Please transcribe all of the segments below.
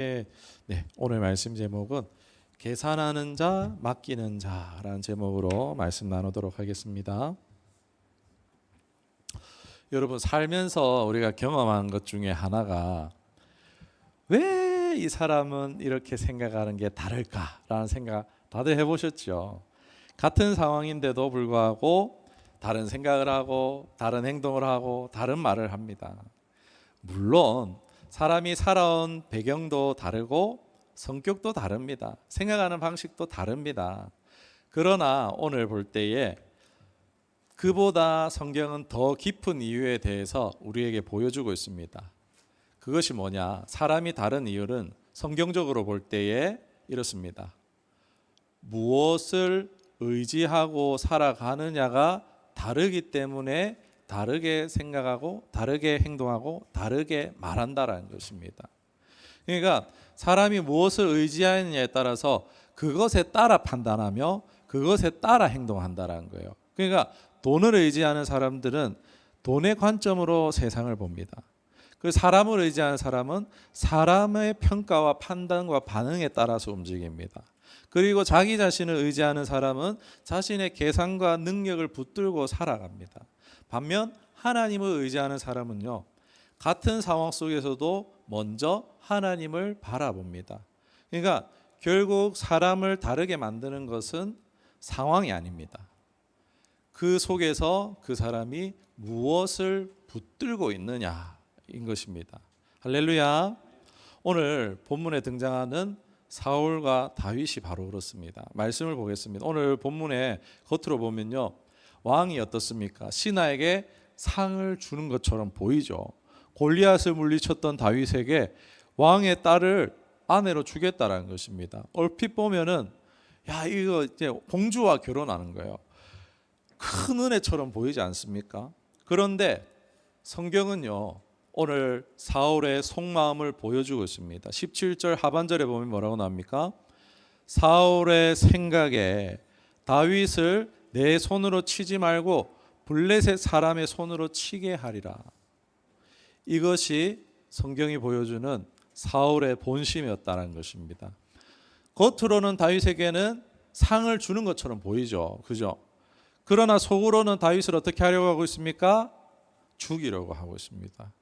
네, 오늘 말씀 제목은 계산하는 자, 맡기는 자라는 제목으로 말씀 나누도록 하겠습니다. 여러분, 살면서 우리가 경험한 것 중에 하나가 왜 이 사람은 이렇게 생각하는 게 다를까라는 생각 다들 해보셨죠? 같은 상황인데도 불구하고 다른 생각을 하고 다른 행동을 하고 다른 말을 합니다. 물론 사람이 살아온 배경도 다르고 성격도 다릅니다. 생각하는 방식도 다릅니다. 그러나 오늘 볼 때에 그보다 성경은 더 깊은 이유에 대해서 우리에게 보여주고 있습니다. 그것이 뭐냐? 사람이 다른 이유는 성경적으로 볼 때에 이렇습니다. 무엇을 의지하고 살아가느냐가 다르기 때문에 다르게 생각하고 다르게 행동하고 다르게 말한다라는 것입니다. 그러니까 사람이 무엇을 의지하느냐에 따라서 그것에 따라 판단하며 그것에 따라 행동한다라는 거예요. 그러니까 돈을 의지하는 사람들은 돈의 관점으로 세상을 봅니다. 그 사람을 의지하는 사람은 사람의 평가와 판단과 반응에 따라서 움직입니다. 그리고 자기 자신을 의지하는 사람은 자신의 계산과 능력을 붙들고 살아갑니다. 반면 하나님을 의지하는 사람은요, 같은 상황 속에서도 먼저 하나님을 바라봅니다. 그러니까 결국 사람을 다르게 만드는 것은 상황이 아닙니다. 그 속에서 그 사람이 무엇을 붙들고 있느냐인 것입니다. 할렐루야. 오늘 본문에 등장하는 사울과 다윗이 바로 그렇습니다. 말씀을 보겠습니다. 오늘 본문에 겉으로 보면요, 왕이 어떻습니까? 신하에게 상을 주는 것처럼 보이죠. 골리앗을 물리쳤던 다윗에게 왕의 딸을 아내로 주겠다라는 것입니다. 얼핏 보면은 야, 이거 이제 공주와 결혼하는 거예요. 큰 은혜처럼 보이지 않습니까? 그런데 성경은요, 오늘 사울의 속마음을 보여주고 있습니다. 17절 하반절에 보면 뭐라고 나옵니까? 사울의 생각에 다윗을 내 손으로 치지 말고 블레셋 사람의 손으로 치게 하리라. 이것이 성경이 보여주는 사울의 본심이었다는 것입니다. 겉으로는 다윗에게는 상을 주는 것처럼 보이죠. 그죠? 그러나 속으로는 다윗을 어떻게 하려고 하고 있습니까? 죽이려고 하고 있습니다.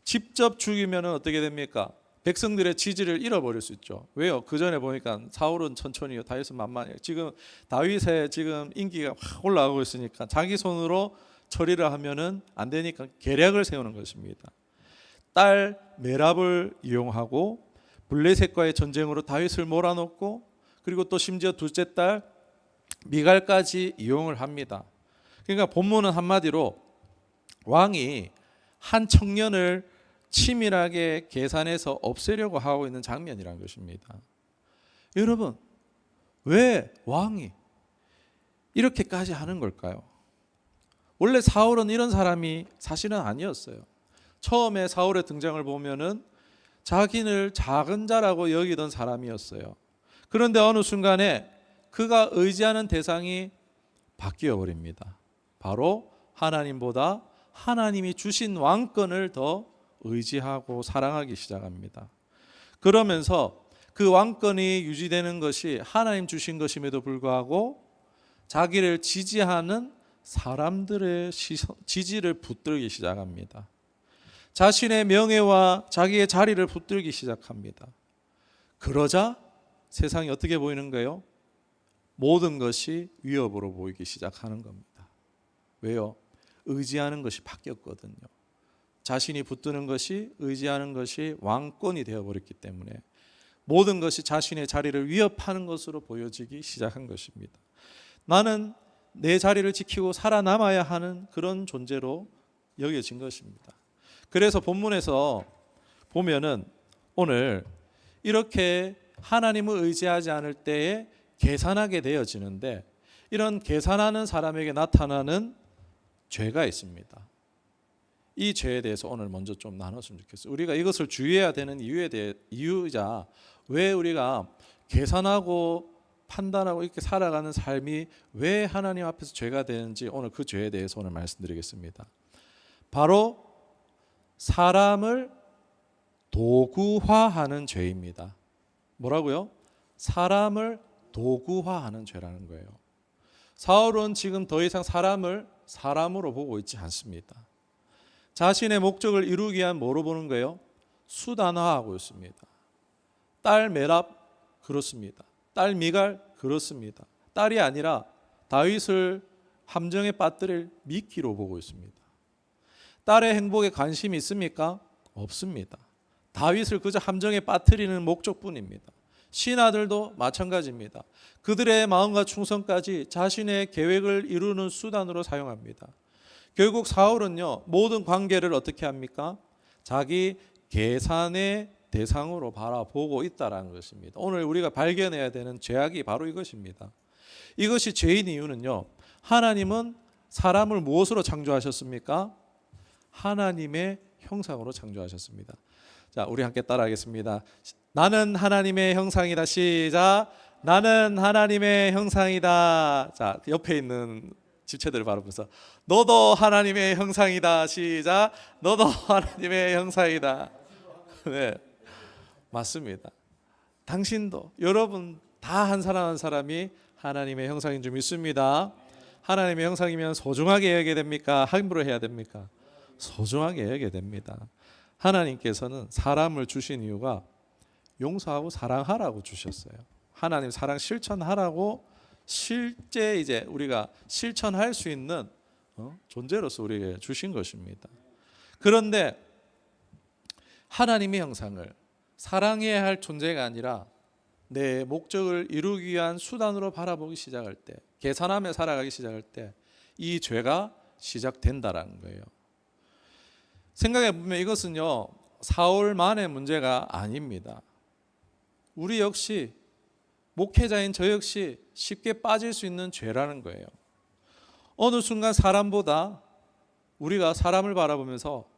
직접 죽이면 어떻게 됩니까? 백성들의 지지를 잃어버릴 수 있죠. 왜요? 그 전에 보니까 사울은 천천히요, 다윗은 만만해요. 지금 다윗의 지금 인기가 확 올라가고 있으니까 자기 손으로 처리를 하면은 안 되니까 계략을 세우는 것입니다. 딸 메랍을 이용하고 블레셋과의 전쟁으로 다윗을 몰아넣고, 그리고 또 심지어 둘째 딸 미갈까지 이용을 합니다. 그러니까 본문은 한마디로 왕이 한 청년을 치밀하게 계산해서 없애려고 하고 있는 장면이라는 것입니다. 여러분, 왜 왕이 이렇게까지 하는 걸까요? 원래 사울은 이런 사람이 사실은 아니었어요. 처음에 사울의 등장을 보면은 자기를 작은 자라고 여기던 사람이었어요. 그런데 어느 순간에 그가 의지하는 대상이 바뀌어 버립니다. 바로 하나님보다 하나님이 주신 왕권을 더 의지하고 사랑하기 시작합니다. 그러면서 그 왕권이 유지되는 것이 하나님 주신 것임에도 불구하고 자기를 지지하는 사람들의 지지를 붙들기 시작합니다. 자신의 명예와 자기의 자리를 붙들기 시작합니다. 그러자 세상이 어떻게 보이는 거예요? 모든 것이 위협으로 보이기 시작하는 겁니다. 왜요? 의지하는 것이 바뀌었거든요. 자신이 붙드는 것이, 의지하는 것이 왕권이 되어버렸기 때문에 모든 것이 자신의 자리를 위협하는 것으로 보여지기 시작한 것입니다. 나는 내 자리를 지키고 살아남아야 하는 그런 존재로 여겨진 것입니다. 그래서 본문에서 보면은 오늘 이렇게 하나님을 의지하지 않을 때에 계산하게 되어지는데, 이런 계산하는 사람에게 나타나는 죄가 있습니다. 이 죄에 대해서 오늘 먼저 좀 나눴으면 좋겠어요. 우리가 이것을 주의해야 되는 이유이자 왜 우리가 계산하고 판단하고 이렇게 살아가는 삶이 왜 하나님 앞에서 죄가 되는지, 오늘 그 죄에 대해서 오늘 말씀드리겠습니다. 바로 사람을 도구화하는 죄입니다. 뭐라고요? 사람을 도구화하는 죄라는 거예요. 사울은 지금 더 이상 사람을 사람으로 보고 있지 않습니다. 자신의 목적을 이루기 위한 뭐로 보는 거예요? 수단화하고 있습니다. 딸 메랍 그렇습니다. 딸 미갈 그렇습니다. 딸이 아니라 다윗을 함정에 빠뜨릴 미끼로 보고 있습니다. 딸의 행복에 관심이 있습니까? 없습니다. 다윗을 그저 함정에 빠뜨리는 목적뿐입니다. 신하들도 마찬가지입니다. 그들의 마음과 충성까지 자신의 계획을 이루는 수단으로 사용합니다. 결국 사울은요, 모든 관계를 어떻게 합니까? 자기 계산의 대상으로 바라보고 있다는 것입니다. 오늘 우리가 발견해야 되는 죄악이 바로 이것입니다. 이것이 죄인 이유는요, 하나님은 사람을 무엇으로 창조하셨습니까? 하나님의 형상으로 창조하셨습니다. 자, 우리 함께 따라하겠습니다. 나는 하나님의 형상이다. 시작. 나는 하나님의 형상이다. 자, 옆에 있는 집체들을 바라보면서 너도 하나님의 형상이다. 시작. 너도 하나님의 형상이다. 네, 맞습니다. 당신도, 여러분 다 한 사람 한 사람이 하나님의 형상인 줄 믿습니다. 하나님의 형상이면 소중하게 여겨야 됩니까? 함부로 해야 됩니까? 소중하게 여겨야 됩니다. 하나님께서는 사람을 주신 이유가 용서하고 사랑하라고 주셨어요. 하나님 사랑 실천하라고 실제 이제 우리가 실천할 수 있는 존재로서 우리에게 주신 것입니다. 그런데 하나님의 형상을 사랑해야 할 존재가 아니라 내 목적을 이루기 위한 수단으로 바라보기 시작할 때, 계산하며 살아가기 시작할 때 이 죄가 시작된다라는 거예요. 생각해 보면 이것은요, 사울만의 문제가 아닙니다. 우리 역시, 목회자인 저 역시 쉽게 빠질 수 있는 죄라는 거예요. 어느 순간 사람보다 우리가 사람을 바라보면서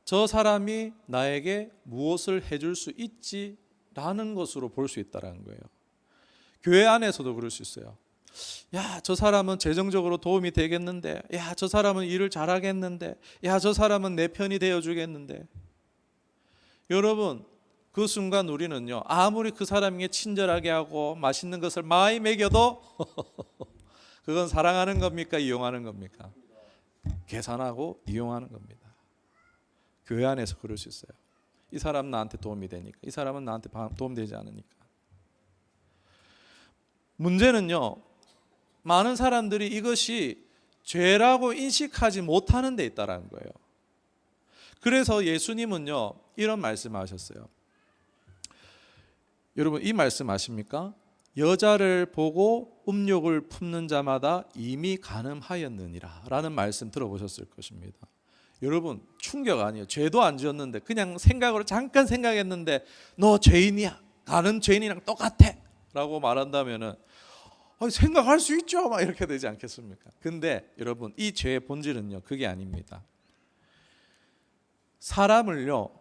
저 사람이 나에게 무엇을 해줄 수 있지라는 것으로 볼 수 있다는 거예요. 교회 안에서도 그럴 수 있어요. 야, 저 사람은 재정적으로 도움이 되겠는데, 야, 저 사람은 일을 잘하겠는데, 야, 저 사람은 내 편이 되어주겠는데. 여러분, 그 순간 우리는요, 아무리 그 사람에게 친절하게 하고 맛있는 것을 많이 먹여도 그건 사랑하는 겁니까? 이용하는 겁니까? 계산하고 이용하는 겁니다. 교회 안에서 그럴 수 있어요. 이 사람은 나한테 도움이 되니까, 이 사람은 나한테 도움되지 않으니까. 문제는요, 많은 사람들이 이것이 죄라고 인식하지 못하는 데 있다는 거예요. 그래서 예수님은요, 이런 말씀하셨어요. 여러분, 이 말씀 아십니까? 여자를 보고 음욕을 품는 자마다 이미 간음하였느니라 라는 말씀 들어보셨을 것입니다. 여러분, 충격 아니에요. 죄도 안 지었는데 그냥 생각으로 잠깐 생각했는데 너 죄인이야, 간음 죄인이랑 똑같아 라고 말한다면은 생각할 수 있죠, 막 이렇게 되지 않겠습니까? 근데 여러분, 이 죄의 본질은요, 그게 아닙니다. 사람을요,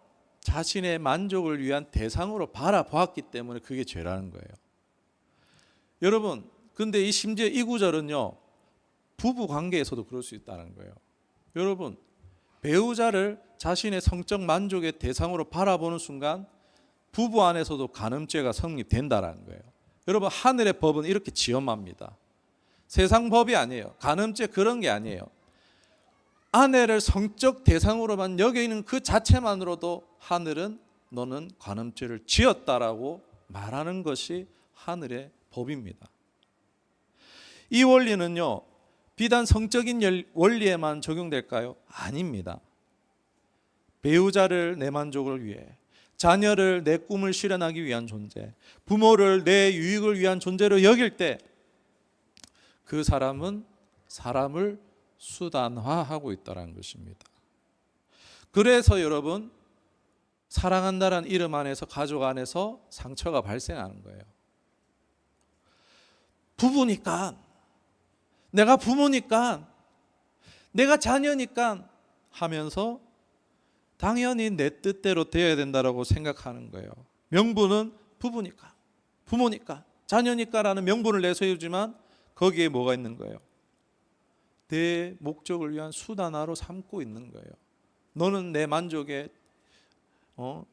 자신의 만족을 위한 대상으로 바라보았기 때문에 그게 죄라는 거예요. 여러분, 근데 이 심지어 이 구절은요, 부부 관계에서도 그럴 수 있다는 거예요. 여러분, 배우자를 자신의 성적 만족의 대상으로 바라보는 순간 부부 안에서도 간음죄가 성립된다는 거예요. 여러분, 하늘의 법은 이렇게 지엄합니다. 세상 법이 아니에요. 간음죄 그런 게 아니에요. 아내를 성적 대상으로만 여기는 그 자체만으로도 하늘은 너는 간음죄를 지었다라고 말하는 것이 하늘의 법입니다. 이 원리는요, 비단 성적인 원리에만 적용될까요? 아닙니다. 배우자를 내 만족을 위해, 자녀를 내 꿈을 실현하기 위한 존재, 부모를 내 유익을 위한 존재로 여길 때 그 사람은 사람을 수단화하고 있다는 것입니다. 그래서 여러분, 사랑한다는 이름 안에서, 가족 안에서 상처가 발생하는 거예요. 부부니까, 내가 부모니까, 내가 자녀니까 하면서 당연히 내 뜻대로 되어야 된다고 생각하는 거예요. 명분은 부부니까, 부모니까, 자녀니까라는 명분을 내세우지만 거기에 뭐가 있는 거예요? 내 목적을 위한 수단화로 삼고 있는 거예요. 너는 내 만족에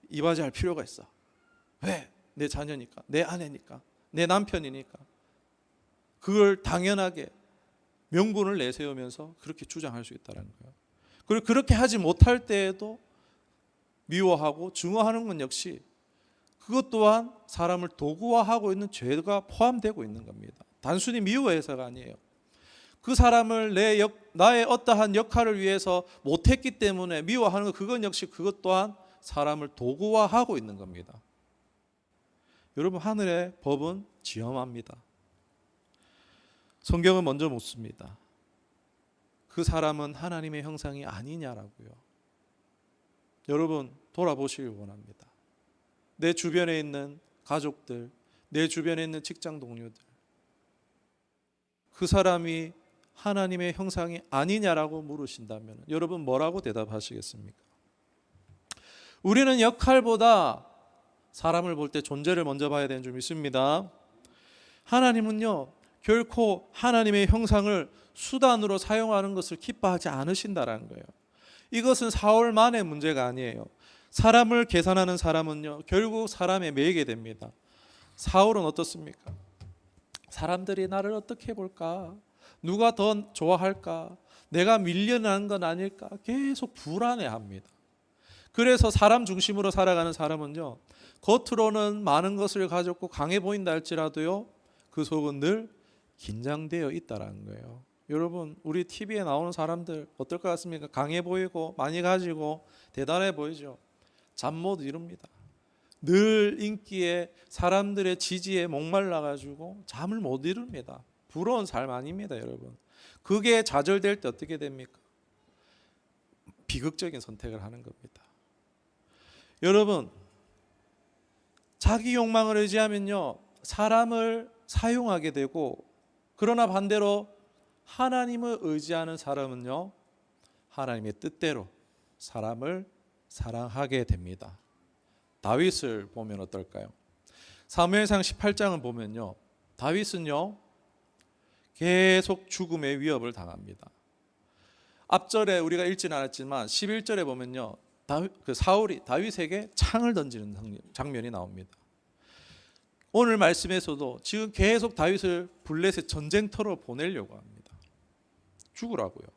이바지할 필요가 있어. 왜? 내 자녀니까, 내 아내니까, 내 남편이니까. 그걸 당연하게 명분을 내세우면서 그렇게 주장할 수 있다는 거예요. 그리고 그렇게 하지 못할 때에도 미워하고 증오하는 건 역시 그것 또한 사람을 도구화하고 있는 죄가 포함되고 있는 겁니다. 단순히 미워해서가 아니에요. 그 사람을 나의 어떠한 역할을 위해서 못했기 때문에 미워하는 것, 그건 역시 그것 또한 사람을 도구화하고 있는 겁니다. 여러분, 하늘의 법은 지엄합니다. 성경은 먼저 묻습니다. 그 사람은 하나님의 형상이 아니냐라고요. 여러분, 돌아보시길 원합니다. 내 주변에 있는 가족들, 내 주변에 있는 직장 동료들, 그 사람이 하나님의 형상이 아니냐라고 물으신다면 여러분 뭐라고 대답하시겠습니까? 우리는 역할보다 사람을 볼 때 존재를 먼저 봐야 되는 줄 믿습니다. 하나님은요, 결코 하나님의 형상을 수단으로 사용하는 것을 기뻐하지 않으신다라는 거예요. 이것은 사울만의 문제가 아니에요. 사람을 계산하는 사람은요, 결국 사람에 매이게 됩니다. 사울은 어떻습니까? 사람들이 나를 어떻게 볼까? 누가 더 좋아할까? 내가 밀려나는 건 아닐까? 계속 불안해합니다. 그래서 사람 중심으로 살아가는 사람은요, 겉으로는 많은 것을 가졌고 강해 보인다 할지라도요, 그 속은 늘 긴장되어 있다라는 거예요. 여러분, 우리 TV에 나오는 사람들 어떨 것 같습니까? 강해 보이고 많이 가지고 대단해 보이죠. 잠 못 이룹니다. 늘 인기에 사람들의 지지에 목말라 가지고 잠을 못 이룹니다. 부러운 삶 아닙니다, 여러분. 그게 좌절될 때 어떻게 됩니까? 비극적인 선택을 하는 겁니다. 여러분, 자기 욕망을 의지하면요, 사람을 사용하게 되고, 그러나 반대로 하나님을 의지하는 사람은요, 하나님의 뜻대로 사람을 사랑하게 됩니다. 다윗을 보면 어떨까요? 사무엘상 18장을 보면요, 다윗은요 계속 죽음의 위협을 당합니다. 앞절에 우리가 읽지는 않았지만 11절에 보면요, 사울이 다윗에게 창을 던지는 장면이 나옵니다. 오늘 말씀에서도 지금 계속 다윗을 블레셋 전쟁터로 보내려고 합니다. 죽으라고요.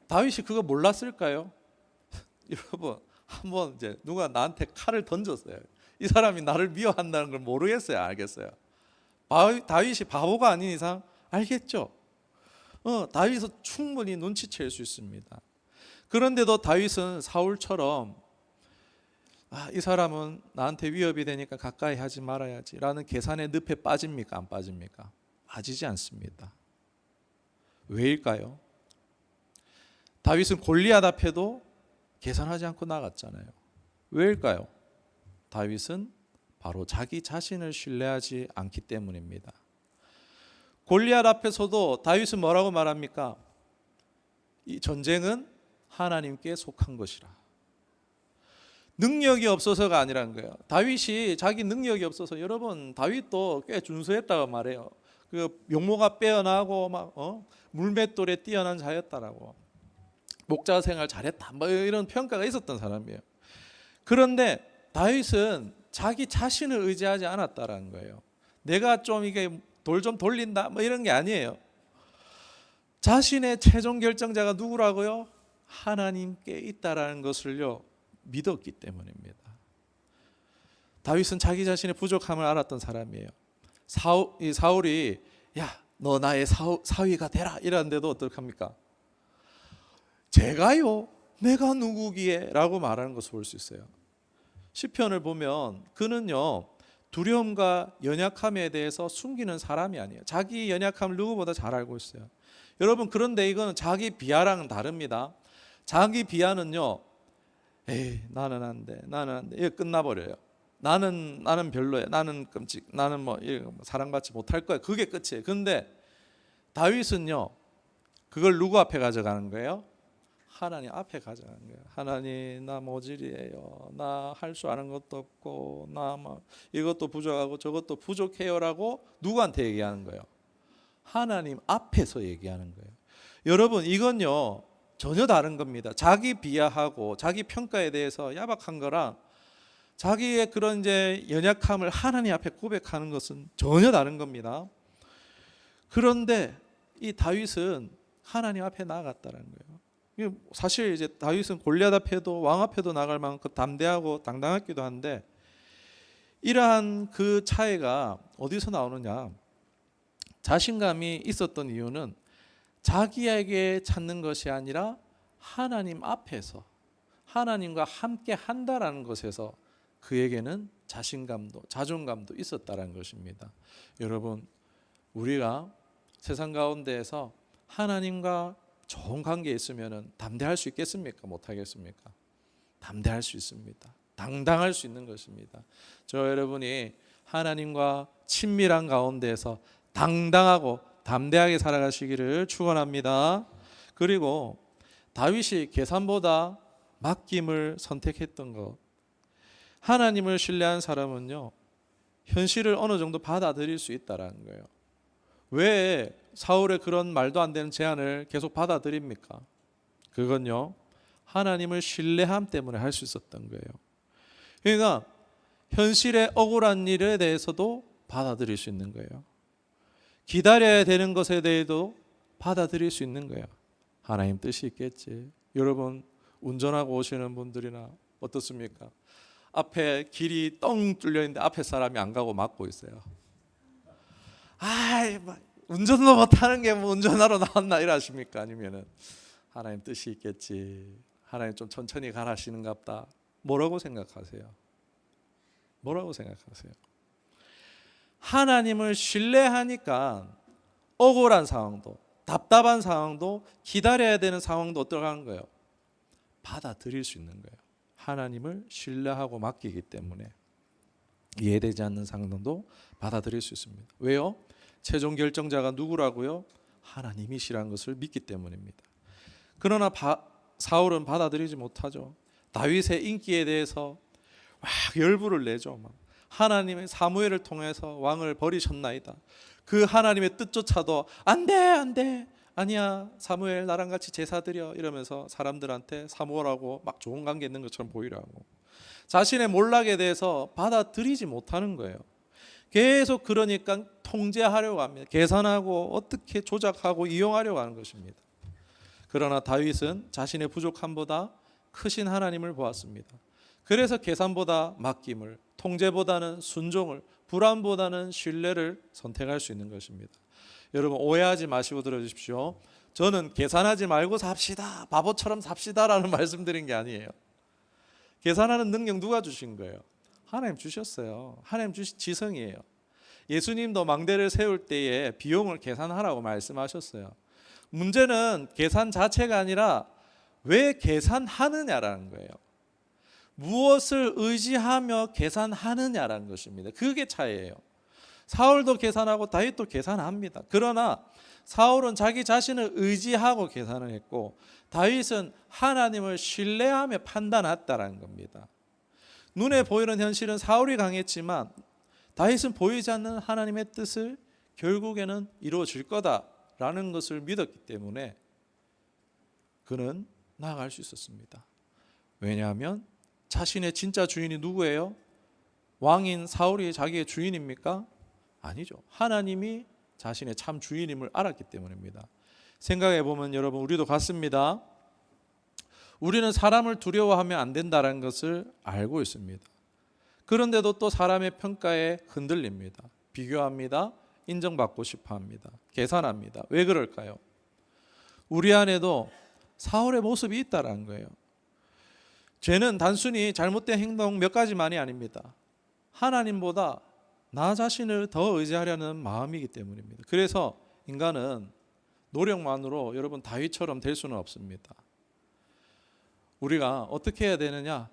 다윗이 그거 몰랐을까요? 여러분, 한번 이제 누가 나한테 칼을 던졌어요. 이 사람이 나를 미워한다는 걸 모르겠어요, 알겠어요? 다윗이 바보가 아닌 이상 알겠죠? 다윗은 충분히 눈치챌 수 있습니다. 그런데도 다윗은 사울처럼 이 사람은 나한테 위협이 되니까 가까이 하지 말아야지 라는 계산의 늪에 빠집니까? 안 빠집니까? 빠지지 않습니다. 왜일까요? 다윗은 골리앗 앞에도 계산하지 않고 나갔잖아요. 왜일까요? 다윗은 바로 자기 자신을 신뢰하지 않기 때문입니다. 골리앗 앞에서도 다윗은 뭐라고 말합니까? 이 전쟁은 하나님께 속한 것이라. 능력이 없어서가 아니라는 거예요. 다윗이 자기 능력이 없어서, 여러분, 다윗도 꽤 준수했다고 말해요. 그 용모가 빼어나고 막 물맷돌에 뛰어난 자였다라고, 목자 생활 잘했다, 뭐 이런 평가가 있었던 사람이에요. 그런데 다윗은 자기 자신을 의지하지 않았다라는 거예요. 내가 좀 이게 돌 좀 돌린다, 뭐 이런 게 아니에요. 자신의 최종 결정자가 누구라고요? 하나님께 있다라는 것을요 믿었기 때문입니다. 다윗은 자기 자신의 부족함을 알았던 사람이에요. 사울이 야, 너 나의 사위가 되라 이러는데도 어떡합니까? 제가요? 내가 누구기에? 라고 말하는 것을 볼 수 있어요. 시편을 보면 그는요, 두려움과 연약함에 대해서 숨기는 사람이 아니에요. 자기 연약함을 누구보다 잘 알고 있어요. 여러분, 그런데 이거는 자기 비하랑은 다릅니다. 자기 비하는요, 에이, 나는 안 돼, 나는 안 돼, 이거 끝나버려요. 나는 별로야, 나는 끔찍, 나는 뭐 사랑받지 못할 거야, 그게 끝이에요. 그런데 다윗은요, 그걸 누구 앞에 가져가는 거예요? 하나님 앞에 가져가는 거예요. 하나님, 나 모질이에요. 나 할 수 아는 것도 없고, 나 막 이것도 부족하고 저것도 부족해요라고 누구한테 얘기하는 거예요? 하나님 앞에서 얘기하는 거예요. 여러분, 이건요 전혀 다른 겁니다. 자기 비하하고 자기 평가에 대해서 야박한 거랑 자기의 그런 이제 연약함을 하나님 앞에 고백하는 것은 전혀 다른 겁니다. 그런데 이 다윗은 하나님 앞에 나아갔다는 거예요. 사실 이제 다윗은 골리앗 앞에도 왕 앞에도 나갈 만큼 담대하고 당당하기도 한데, 이러한 그 차이가 어디서 나오느냐? 자신감이 있었던 이유는 자기에게 찾는 것이 아니라 하나님 앞에서 하나님과 함께 한다라는 것에서 그에게는 자신감도 자존감도 있었다는 것입니다. 여러분, 우리가 세상 가운데에서 하나님과 좋은 관계에 있으면 담대할 수 있겠습니까? 못하겠습니까? 담대할 수 있습니다. 당당할 수 있는 것입니다. 저 여러분이 하나님과 친밀한 가운데에서 당당하고 담대하게 살아가시기를 축원합니다. 그리고 다윗이 계산보다 맡김을 선택했던 것, 하나님을 신뢰한 사람은요, 현실을 어느 정도 받아들일 수 있다라는 거예요. 왜 사울의 그런 말도 안 되는 제안을 계속 받아들입니까? 그건요, 하나님을 신뢰함 때문에 할 수 있었던 거예요. 그러니까 현실의 억울한 일에 대해서도 받아들일 수 있는 거예요. 기다려야 되는 것에 대해서도 받아들일 수 있는 거예요. 하나님 뜻이 있겠지. 여러분, 운전하고 오시는 분들이나 어떻습니까? 앞에 길이 뻥 뚫려 있는데 앞에 사람이 안 가고 막고 있어요. 운전도 못하는 게 뭐 운전하러 나왔나 이러십니까? 아니면은 하나님 뜻이 있겠지. 하나님 좀 천천히 가라시는갑다. 뭐라고 생각하세요? 뭐라고 생각하세요? 하나님을 신뢰하니까 억울한 상황도, 답답한 상황도, 기다려야 되는 상황도 어떡하는 거예요? 받아들일 수 있는 거예요. 하나님을 신뢰하고 맡기기 때문에 이해되지 않는 상황도 받아들일 수 있습니다. 왜요? 최종 결정자가 누구라고요? 하나님이시라는 것을 믿기 때문입니다. 그러나 사울은 받아들이지 못하죠. 다윗의 인기에 대해서 막 열불을 내죠. 하나님의 사무엘을 통해서 왕을 버리셨나이다. 그 하나님의 뜻조차도 안 돼, 아니야, 사무엘 나랑 같이 제사 드려 이러면서 사람들한테 사무엘하고 막 좋은 관계 있는 것처럼 보이라고, 자신의 몰락에 대해서 받아들이지 못하는 거예요. 계속 그러니까 통제하려고 합니다. 계산하고 어떻게 조작하고 이용하려고 하는 것입니다. 그러나 다윗은 자신의 부족함보다 크신 하나님을 보았습니다. 그래서 계산보다 맡김을, 통제보다는 순종을, 불안보다는 신뢰를 선택할 수 있는 것입니다. 여러분, 오해하지 마시고 들어주십시오. 저는 계산하지 말고 삽시다, 바보처럼 삽시다라는 말씀드린 게 아니에요. 계산하는 능력 누가 주신 거예요? 하나님 주셨어요. 하나님 주신 지성이에요. 예수님도 망대를 세울 때에 비용을 계산하라고 말씀하셨어요. 문제는 계산 자체가 아니라 왜 계산하느냐라는 거예요. 무엇을 의지하며 계산하느냐라는 것입니다. 그게 차이예요. 사울도 계산하고 다윗도 계산합니다. 그러나 사울은 자기 자신을 의지하고 계산을 했고, 다윗은 하나님을 신뢰하며 판단했다는 겁니다. 눈에 보이는 현실은 사울이 강했지만 다윗은 보이지 않는 하나님의 뜻을 결국에는 이루어질 거다라는 것을 믿었기 때문에 그는 나아갈 수 있었습니다. 왜냐하면 자신의 진짜 주인이 누구예요? 왕인 사울이 자기의 주인입니까? 아니죠. 하나님이 자신의 참 주인임을 알았기 때문입니다. 생각해 보면 여러분, 우리도 같습니다. 우리는 사람을 두려워하면 안 된다는 것을 알고 있습니다. 그런데도 또 사람의 평가에 흔들립니다. 비교합니다. 인정받고 싶어 합니다. 계산합니다. 왜 그럴까요? 우리 안에도 사울의 모습이 있다는 거예요. 죄는 단순히 잘못된 행동 몇 가지만이 아닙니다. 하나님보다 나 자신을 더 의지하려는 마음이기 때문입니다. 그래서 인간은 노력만으로 여러분 다윗처럼 될 수는 없습니다. 우리가 어떻게 해야 되느냐?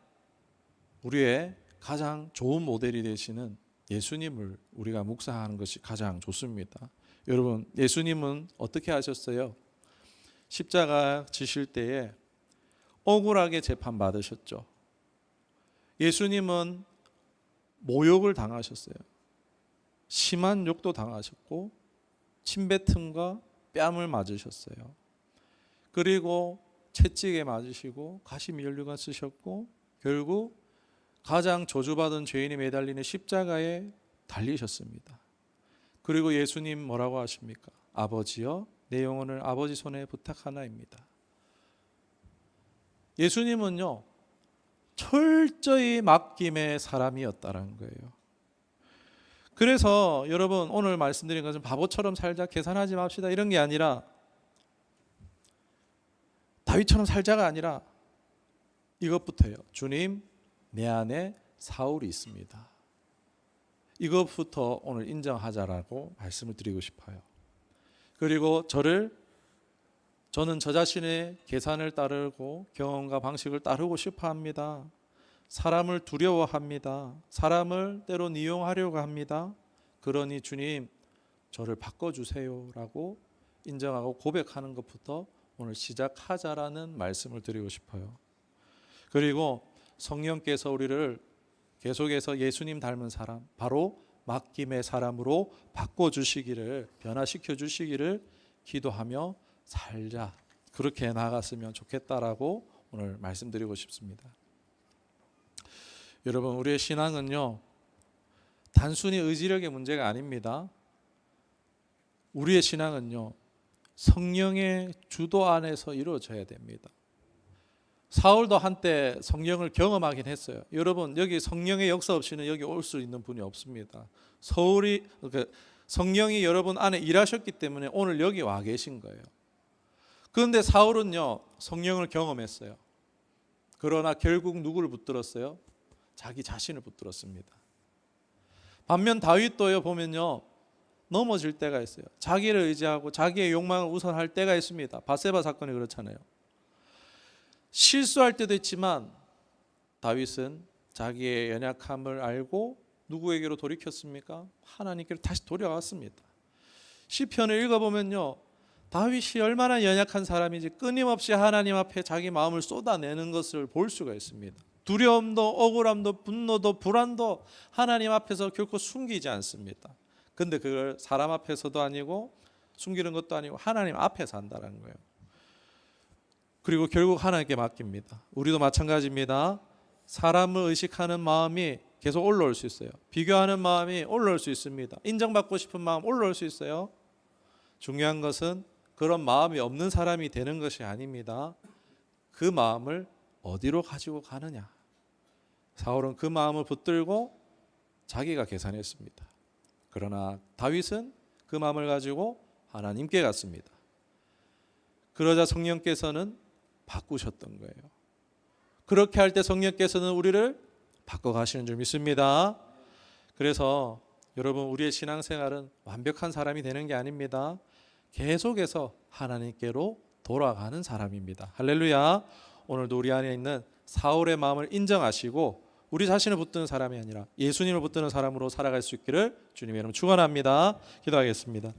우리의 가장 좋은 모델이 되시는 예수님을 우리가 묵상하는 것이 가장 좋습니다. 여러분, 예수님은 어떻게 하셨어요? 십자가 지실 때에 억울하게 재판받으셨죠. 예수님은 모욕을 당하셨어요. 심한 욕도 당하셨고 침뱉음과 뺨을 맞으셨어요. 그리고 채찍에 맞으시고 가시면류관 쓰셨고 결국 가장 저주받은 죄인이 매달리는 십자가에 달리셨습니다. 그리고 예수님 뭐라고 하십니까? 아버지여 내 영혼을 아버지 손에 부탁하나입니다. 예수님은요 철저히 맡김의 사람이었다는 거예요. 그래서 여러분 오늘 말씀드린 것은 바보처럼 살자, 계산하지 맙시다 이런 게 아니라 다윗처럼 살자가 아니라 이것부터예요. 주님 내 안에 사울이 있습니다. 이것부터 오늘 인정하자라고 말씀을 드리고 싶어요. 그리고 저는 저 자신의 계산을 따르고 경험과 방식을 따르고 싶어 합니다. 사람을 두려워합니다. 사람을 때론 이용하려고 합니다. 그러니 주님 저를 바꿔주세요 라고 인정하고 고백하는 것부터 오늘 시작하자라는 말씀을 드리고 싶어요. 그리고 성령께서 우리를 계속해서 예수님 닮은 사람, 바로 맡김의 사람으로 바꿔주시기를, 변화시켜 주시기를 기도하며 살자, 그렇게 나아갔으면 좋겠다라고 오늘 말씀드리고 싶습니다. 여러분 우리의 신앙은요 단순히 의지력의 문제가 아닙니다. 우리의 신앙은요 성령의 주도 안에서 이루어져야 됩니다. 사울도 한때 성령을 경험하긴 했어요. 여러분 여기 성령의 역사 없이는 여기 올 수 있는 분이 없습니다. 성령이 여러분 안에 일하셨기 때문에 오늘 여기 와 계신 거예요. 그런데 사울은요 성령을 경험했어요. 그러나 결국 누구를 붙들었어요? 자기 자신을 붙들었습니다. 반면 다윗도요 보면요 넘어질 때가 있어요. 자기를 의지하고 자기의 욕망을 우선할 때가 있습니다. 바세바 사건이 그렇잖아요. 실수할 때도 있지만 다윗은 자기의 연약함을 알고 누구에게로 돌이켰습니까? 하나님께로 다시 돌아왔습니다. 시편을 읽어보면요 다윗이 얼마나 연약한 사람인지 끊임없이 하나님 앞에 자기 마음을 쏟아내는 것을 볼 수가 있습니다. 두려움도 억울함도 분노도 불안도 하나님 앞에서 결코 숨기지 않습니다. 근데 그걸 사람 앞에서도 아니고 숨기는 것도 아니고 하나님 앞에서 한다는 거예요. 그리고 결국 하나님께 맡깁니다. 우리도 마찬가지입니다. 사람을 의식하는 마음이 계속 올라올 수 있어요. 비교하는 마음이 올라올 수 있습니다. 인정받고 싶은 마음 올라올 수 있어요. 중요한 것은 그런 마음이 없는 사람이 되는 것이 아닙니다. 그 마음을 어디로 가지고 가느냐. 사울은 그 마음을 붙들고 자기가 계산했습니다. 그러나 다윗은 그 마음을 가지고 하나님께 갔습니다. 그러자 성령께서는 바꾸셨던 거예요. 그렇게 할 때 성령께서는 우리를 바꿔가시는 줄 믿습니다. 그래서 여러분 우리의 신앙생활은 완벽한 사람이 되는 게 아닙니다. 계속해서 하나님께로 돌아가는 사람입니다. 할렐루야. 오늘도 우리 안에 있는 사울의 마음을 인정하시고 우리 자신을 붙드는 사람이 아니라 예수님을 붙드는 사람으로 살아갈 수 있기를 주님의 이름으로 축원합니다. 기도하겠습니다.